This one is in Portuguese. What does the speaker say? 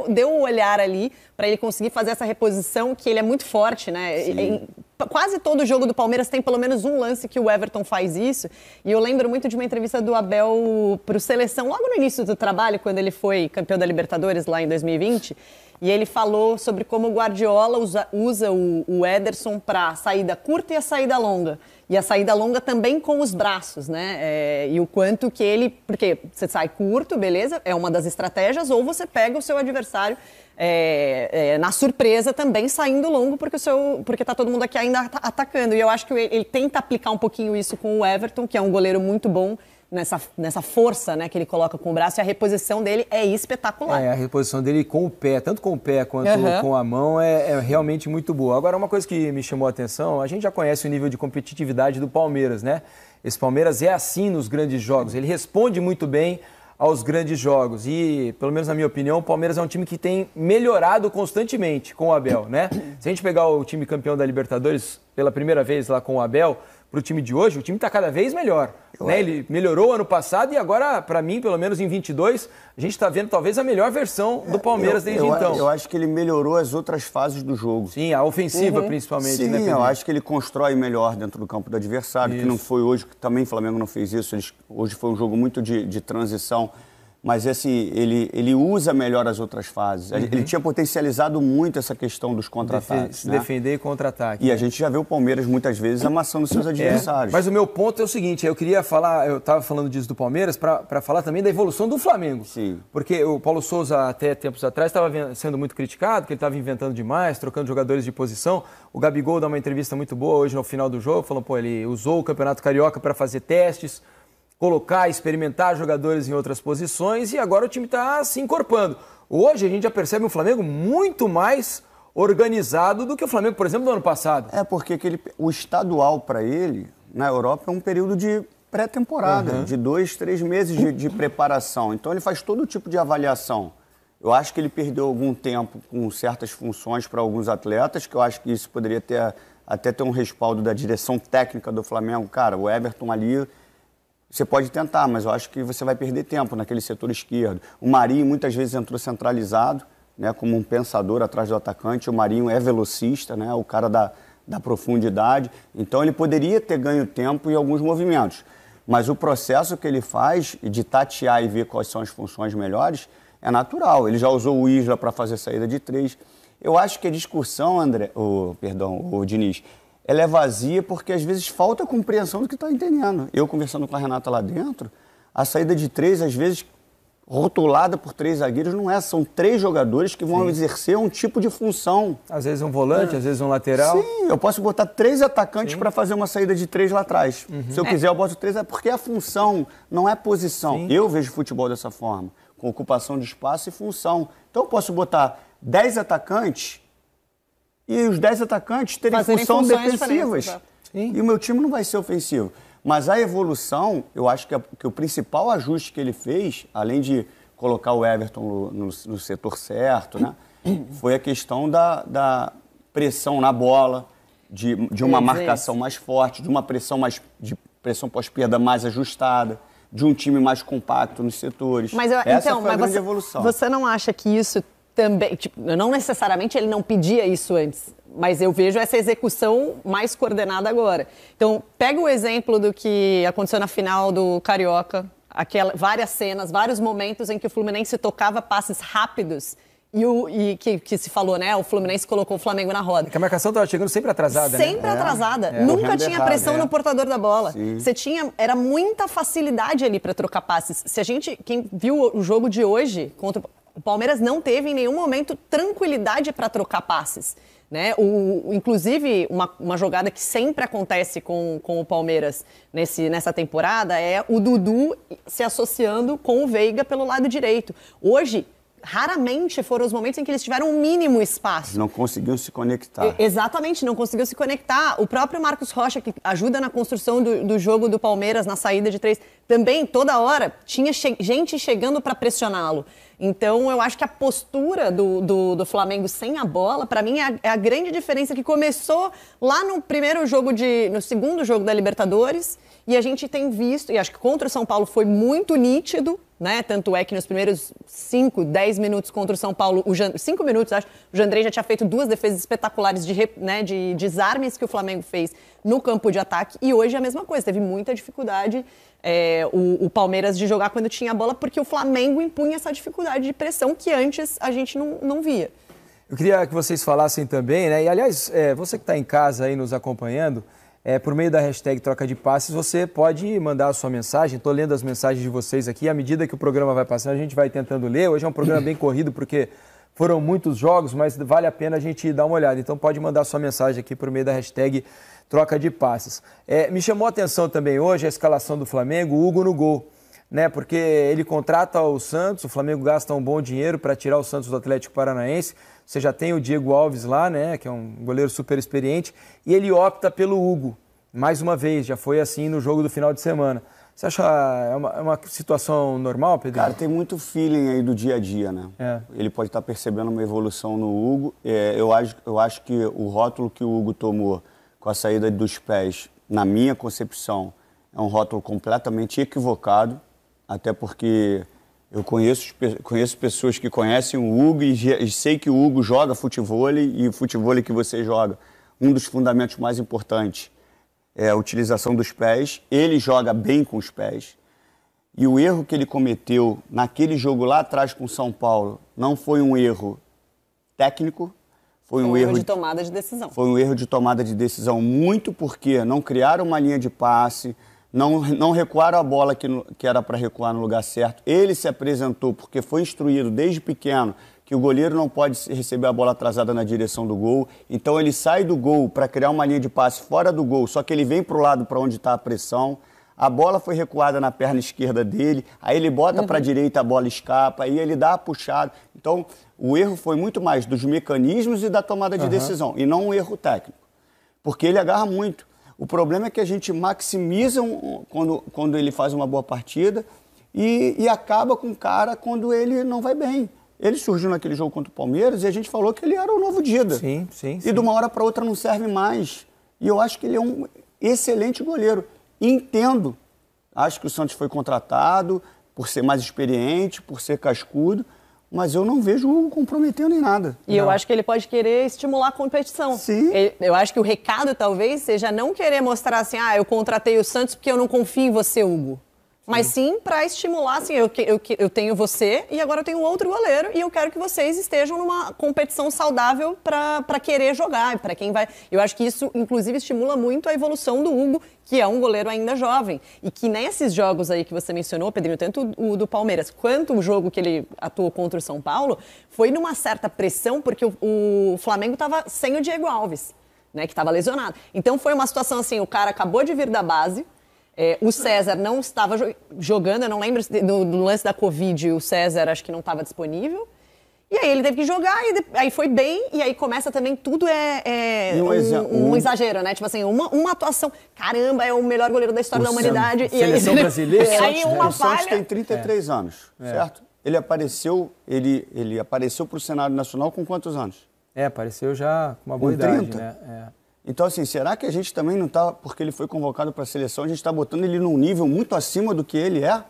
deu o olhar ali para ele conseguir fazer essa reposição, que ele é muito forte, né? Quase todo jogo do Palmeiras tem pelo menos um lance que o Everton faz isso. E eu lembro muito de uma entrevista do Abel para o Seleção, logo no início do trabalho, quando ele foi campeão da Libertadores lá em 2020. E ele falou sobre como o Guardiola usa o Ederson para a saída curta e a saída longa. E a saída longa também com os braços, né? E o quanto que ele... Porque você sai curto, beleza, é uma das estratégias, ou você pega o seu adversário na surpresa também saindo longo, porque tá todo mundo aqui ainda atacando. E eu acho que ele tenta aplicar um pouquinho isso com o Everton, que é um goleiro muito bom, nessa força, né, que ele coloca com o braço, e a reposição dele é espetacular. A reposição dele com o pé, tanto com o pé quanto com a mão, é realmente muito boa. Agora, uma coisa que me chamou a atenção, a gente já conhece o nível de competitividade do Palmeiras, né? Esse Palmeiras é assim nos grandes jogos, ele responde muito bem aos grandes jogos e, pelo menos na minha opinião, o Palmeiras é um time que tem melhorado constantemente com o Abel, né? Se a gente pegar o time campeão da Libertadores pela primeira vez lá com o Abel, para o time de hoje, o time está cada vez melhor. Né? Ele melhorou ano passado e agora, para mim, pelo menos em 22, a gente está vendo talvez a melhor versão do Palmeiras desde então. Eu acho que ele melhorou as outras fases do jogo. Sim, a ofensiva principalmente. Sim, né, eu acho que ele constrói melhor dentro do campo do adversário, que não foi hoje, que também o Flamengo não fez isso. Hoje foi um jogo muito de transição. Mas assim, ele usa melhor as outras fases. Ele tinha potencializado muito essa questão dos contra-ataques. Defender e contra-ataque. E a gente já vê o Palmeiras muitas vezes amassando seus adversários. Mas o meu ponto é o seguinte, eu queria falar, eu estava falando disso do Palmeiras, para falar também da evolução do Flamengo. Sim. Porque o Paulo Souza, até tempos atrás, estava sendo muito criticado, que ele estava inventando demais, trocando jogadores de posição. O Gabigol dá uma entrevista muito boa hoje no final do jogo, falando, ele usou o Campeonato Carioca para fazer testes, colocar, experimentar jogadores em outras posições e agora o time está se encorpando. Hoje a gente já percebe um Flamengo muito mais organizado do que o Flamengo, por exemplo, do ano passado. Porque o estadual para ele, na Europa, é um período de pré-temporada, de 2, 3 meses de preparação. Então ele faz todo tipo de avaliação. Eu acho que ele perdeu algum tempo com certas funções para alguns atletas, que eu acho que isso poderia até ter um respaldo da direção técnica do Flamengo. Cara, o Everton ali... Você pode tentar, mas eu acho que você vai perder tempo naquele setor esquerdo. O Marinho muitas vezes entrou centralizado, né, como um pensador atrás do atacante. O Marinho é velocista, né, o cara da profundidade. Então ele poderia ter ganho tempo em alguns movimentos. Mas o processo que ele faz de tatear e ver quais são as funções melhores é natural. Ele já usou o Isla para fazer saída de 3. Eu acho que a discussão, o Diniz, ela é vazia porque às vezes falta compreensão do que está entendendo. Eu conversando com a Renata lá dentro, a saída de 3, às vezes, rotulada por 3 zagueiros, não é. São 3 jogadores que vão exercer um tipo de função. Às vezes um volante, às vezes um lateral. Sim, eu posso botar 3 atacantes para fazer uma saída de 3 lá atrás. Se eu quiser, eu boto 3, porque é a função, não é posição. Sim. Eu vejo futebol dessa forma, com ocupação de espaço e função. Então eu posso botar 10 atacantes e os 10 atacantes terem funções defensivas. E o meu time não vai ser ofensivo. Mas a evolução, eu acho que o principal ajuste que ele fez, além de colocar o Everton no setor certo, né, foi a questão da pressão na bola, de uma marcação mais forte, de uma de pressão pós-perda mais ajustada, de um time mais compacto nos setores. Mas Essa foi a grande evolução. Você não acha que isso também, não necessariamente ele não pedia isso antes, mas eu vejo essa execução mais coordenada agora. Então, pega o exemplo do que aconteceu na final do Carioca, várias cenas, vários momentos em que o Fluminense tocava passes rápidos e que se falou, né? O Fluminense colocou o Flamengo na roda. Porque a marcação estava chegando sempre atrasada, Sempre atrasada. Nunca tinha pressão no portador da bola. Era muita facilidade ali para trocar passes. Quem viu o jogo de hoje contra o Palmeiras não teve em nenhum momento tranquilidade para trocar passes. Né? Inclusive, uma jogada que sempre acontece com o Palmeiras nessa temporada é o Dudu se associando com o Veiga pelo lado direito. Hoje, raramente foram os momentos em que eles tiveram um mínimo espaço. Não conseguiam se conectar. Exatamente, não conseguiu se conectar. O próprio Marcos Rocha, que ajuda na construção do jogo do Palmeiras, na saída de 3, também, toda hora, tinha gente chegando para pressioná-lo. Então, eu acho que a postura do Flamengo sem a bola, para mim, é a grande diferença que começou lá no segundo jogo da Libertadores E a gente tem visto, e acho que contra o São Paulo foi muito nítido, né? Tanto é que nos primeiros 5, 10 minutos contra o São Paulo, 5 minutos, acho, o Jandrei já tinha feito 2 defesas espetaculares de desarmes que o Flamengo fez no campo de ataque. E hoje é a mesma coisa, teve muita dificuldade o Palmeiras de jogar quando tinha a bola, porque o Flamengo impunha essa dificuldade de pressão que antes a gente não via. Eu queria que vocês falassem também, né? E aliás, você que está em casa aí nos acompanhando, por meio da hashtag Troca de Passes, você pode mandar a sua mensagem. Estou lendo as mensagens de vocês aqui. À medida que o programa vai passando, a gente vai tentando ler. Hoje é um programa bem corrido, porque foram muitos jogos, mas vale a pena a gente dar uma olhada. Então pode mandar a sua mensagem aqui por meio da hashtag Troca de Passes. Me chamou a atenção também hoje a escalação do Flamengo, o Hugo no gol, né? Porque ele contrata o Santos, o Flamengo gasta um bom dinheiro para tirar o Santos do Atlético Paranaense. Você já tem o Diego Alves lá, né, que é um goleiro super experiente, e ele opta pelo Hugo, mais uma vez, já foi assim no jogo do final de semana. Você acha uma situação normal, Pedro? Cara, tem muito feeling aí do dia a dia, né? Ele pode estar percebendo uma evolução no Hugo. Eu acho que o rótulo que o Hugo tomou com a saída dos pés, na minha concepção, é um rótulo completamente equivocado, até porque eu conheço pessoas que conhecem o Hugo e sei que o Hugo joga futevôlei, e o futevôlei que você joga, um dos fundamentos mais importantes é a utilização dos pés. Ele joga bem com os pés. E o erro que ele cometeu naquele jogo lá atrás com o São Paulo não foi um erro técnico, foi um erro de tomada de decisão. Foi um erro de tomada de decisão, muito porque não criaram uma linha de passe, não recuaram a bola que era para recuar no lugar certo. Ele se apresentou porque foi instruído desde pequeno que o goleiro não pode receber a bola atrasada na direção do gol. Então ele sai do gol para criar uma linha de passe fora do gol, só que ele vem para o lado para onde está a pressão. A bola foi recuada na perna esquerda dele, aí ele bota para a direita, a bola escapa, aí ele dá a puxada. Então o erro foi muito mais dos mecanismos e da tomada de decisão, e não um erro técnico, porque ele agarra muito. O problema é que a gente maximiza quando ele faz uma boa partida e acaba com o cara quando ele não vai bem. Ele surgiu naquele jogo contra o Palmeiras e a gente falou que ele era o novo Dida. Sim. E de uma hora para outra não serve mais. E eu acho que ele é um excelente goleiro. Entendo. Acho que o Santos foi contratado por ser mais experiente, por ser cascudo, mas eu não vejo o Hugo comprometendo em nada. E eu acho que ele pode querer estimular a competição. Sim. Eu acho que o recado talvez seja não querer mostrar assim, eu contratei o Santos porque eu não confio em você, Hugo. Mas sim para estimular, assim, eu tenho você e agora eu tenho outro goleiro e eu quero que vocês estejam numa competição saudável para querer jogar, para quem vai... Eu acho que isso, inclusive, estimula muito a evolução do Hugo, que é um goleiro ainda jovem. E que nesses jogos aí que você mencionou, Pedrinho, tanto o do Palmeiras quanto o jogo que ele atuou contra o São Paulo, foi numa certa pressão, porque o Flamengo estava sem o Diego Alves, né, que estava lesionado. Então foi uma situação assim, o cara acabou de vir da base, o César não estava jogando, eu não lembro, no lance da Covid, o César acho que não estava disponível. E aí ele teve que jogar, aí foi bem, e aí começa também, tudo um exagero, né? Tipo assim, uma atuação, caramba, é o melhor goleiro da história da humanidade. Seleção brasileira. E aí uma o Santos tem 33 anos, certo? Ele apareceu para o cenário nacional com quantos anos? Apareceu já com uma boa idade, né? Então, assim, será que a gente também não está, porque ele foi convocado para a seleção, a gente está botando ele num nível muito acima do que ele é?